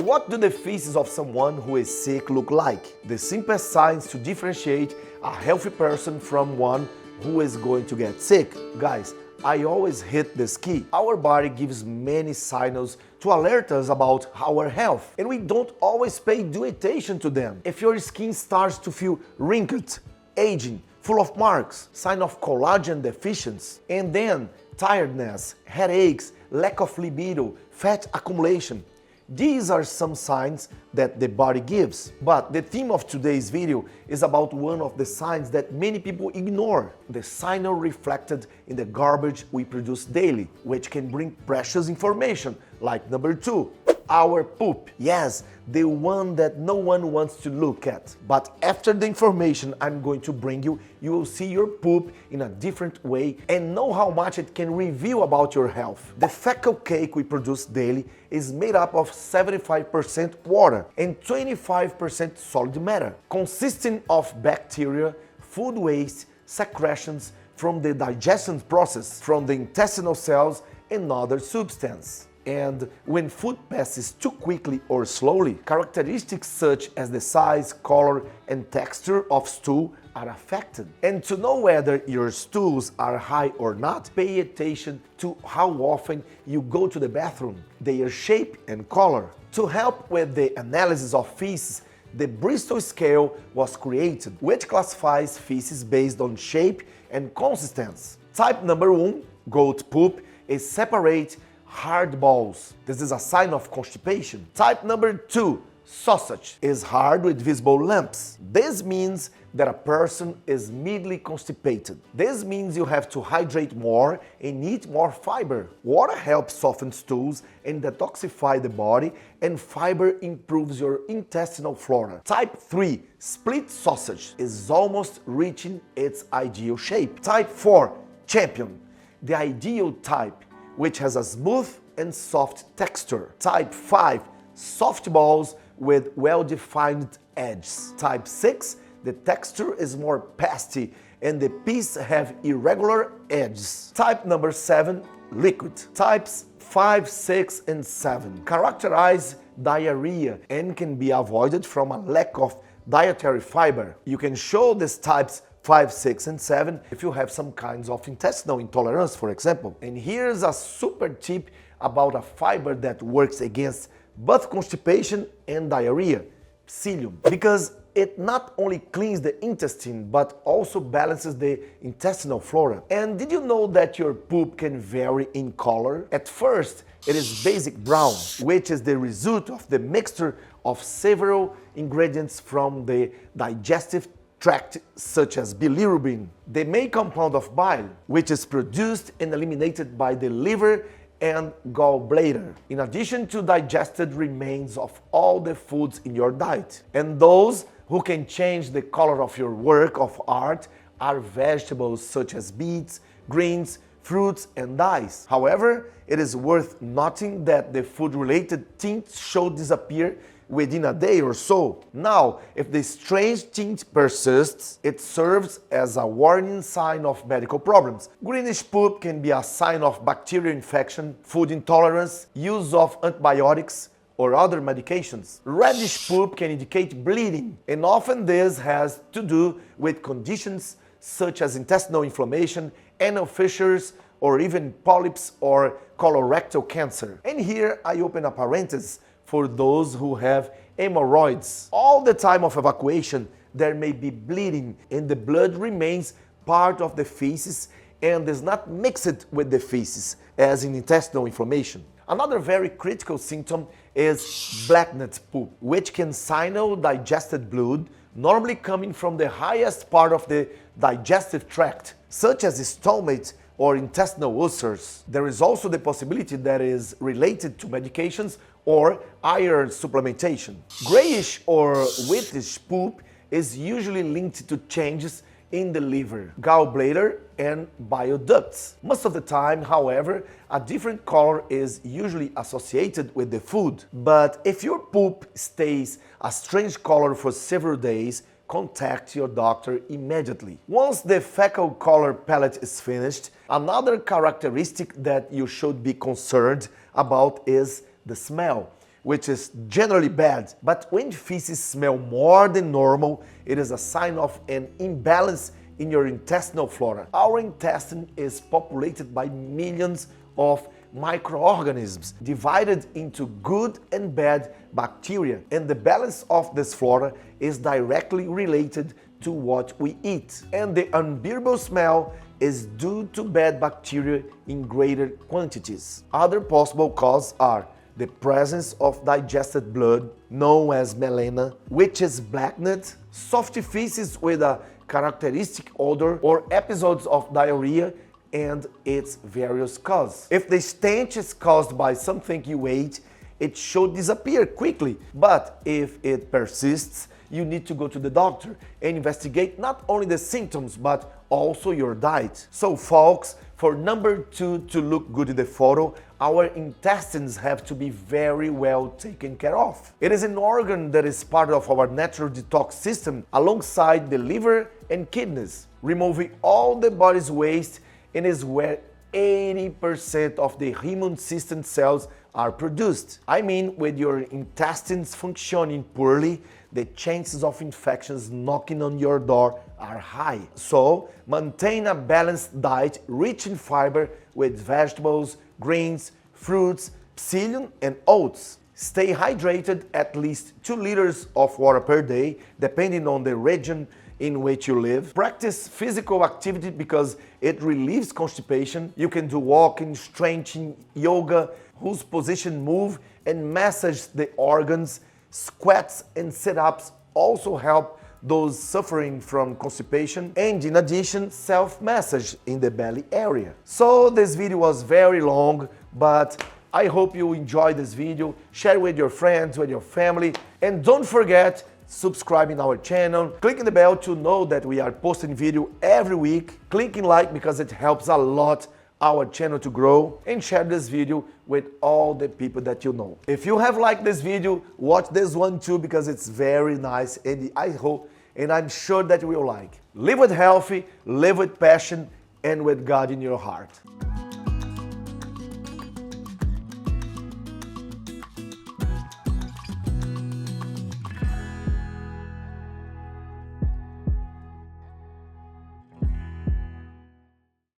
What do the feces of someone who is sick look like? The simplest signs to differentiate a healthy person from one who is going to get sick. Guys, I always hit this key. Our body gives many signals to alert us about our health, and we don't always pay due attention to them. If your skin starts to feel wrinkled, aging, full of marks, sign of collagen deficiency, and then tiredness, headaches, lack of libido, fat accumulation. These are some signs that the body gives. But the theme of today's video is about one of the signs that many people ignore, the signal reflected in the garbage we produce daily, which can bring precious information, like number 2. Our poop. Yes, the one that no one wants to look at. But after the information I'm going to bring you, you will see your poop in a different way and know how much it can reveal about your health. The fecal cake we produce daily is made up of 75% water and 25% solid matter, consisting of bacteria, food waste, secretions from the digestion process, from the intestinal cells and other substances. And when food passes too quickly or slowly, characteristics such as the size, color, and texture of stool are affected. And to know whether your stools are high or not, pay attention to how often you go to the bathroom, their shape and color. To help with the analysis of feces, the Bristol Scale was created, which classifies feces based on shape and consistency. Type number 1, goat poop, is separate hard balls. This is a sign of constipation. Type number 2, sausage, is hard with visible lumps. This means that a person is mildly constipated. This means you have to hydrate more and eat more fiber. Water helps soften stools and detoxify the body, and fiber improves your intestinal flora. Type 3, split sausage, is almost reaching its ideal shape. Type 4, champion, the ideal type, which has a smooth and soft texture. Type 5, soft balls with well-defined edges. Type 6, the texture is more pasty and the pieces have irregular edges. Type number 7, liquid. Types 5, 6, and 7 characterize diarrhea and can be avoided from a lack of dietary fiber. You can show these types 5, 6, and 7 if you have some kinds of intestinal intolerance, for example. And here's a super tip about a fiber that works against both constipation and diarrhea: psyllium. Because it not only cleans the intestine but also balances the intestinal flora. And did you know that your poop can vary in color? At first, it is basic brown, which is the result of the mixture of several ingredients from the digestive tract, such as bilirubin, the main compound of bile, which is produced and eliminated by the liver and gallbladder, in addition to digested remains of all the foods in your diet. And those who can change the color of your work of art are vegetables such as beets, greens, fruits, and dyes. However, it is worth noting that the food-related tints should disappear within a day or so. Now, if the strange tint persists, it serves as a warning sign of medical problems. Greenish poop can be a sign of bacterial infection, food intolerance, use of antibiotics, or other medications. Reddish poop can indicate bleeding, and often this has to do with conditions such as intestinal inflammation, anal fissures, or even polyps or colorectal cancer. And here I open a parenthesis for those who have hemorrhoids. All the time of evacuation, there may be bleeding, and the blood remains part of the feces and is not mixed with the feces, as in intestinal inflammation. Another very critical symptom is blackened poop, which can signal digested blood, normally coming from the highest part of the digestive tract, such as the stomach or intestinal ulcers. There is also the possibility that is related to medications or iron supplementation. Grayish or whitish poop is usually linked to changes in the liver, gallbladder, and bile ducts. Most of the time, however, a different color is usually associated with the food. But if your poop stays a strange color for several days, contact your doctor immediately. Once the fecal color palette is finished, another characteristic that you should be concerned about is the smell, which is generally bad. But when feces smell more than normal, it is a sign of an imbalance in your intestinal flora. Our intestine is populated by millions of microorganisms divided into good and bad bacteria, and the balance of this flora is directly related to what we eat. And the unbearable smell is due to bad bacteria in greater quantities. Other possible causes are the presence of digested blood, known as melena, which is blackened, soft feces with a characteristic odor, or episodes of diarrhea and its various causes. If the stench is caused by something you ate, it should disappear quickly. But if it persists, you need to go to the doctor and investigate not only the symptoms, but also your diet. So folks, for number 2 to look good in the photo, our intestines have to be very well taken care of. It is an organ that is part of our natural detox system alongside the liver and kidneys, removing all the body's waste, and is where 80% of the immune system cells are produced. I mean, with your intestines functioning poorly, the chances of infections knocking on your door are high. So, maintain a balanced diet rich in fiber with vegetables, grains, fruits, psyllium, and oats. Stay hydrated, at least 2 liters of water per day, depending on the region in which you live. Practice physical activity because it relieves constipation. You can do walking, stretching, yoga, whose position move, and massage the organs. Squats and sit-ups also help those suffering from constipation, and in addition, self-massage in the belly area. So this video was very long, but I hope you enjoyed this video. Share with your friends, with your family, and don't forget, subscribing our channel, clicking the bell to know that we are posting video every week, clicking like because it helps a lot our channel to grow, and share this video with all the people that you know. If you have liked this video, watch this one too because it's very nice, and I hope and I'm sure that you will like. Live with healthy, live with passion, and with God in your heart.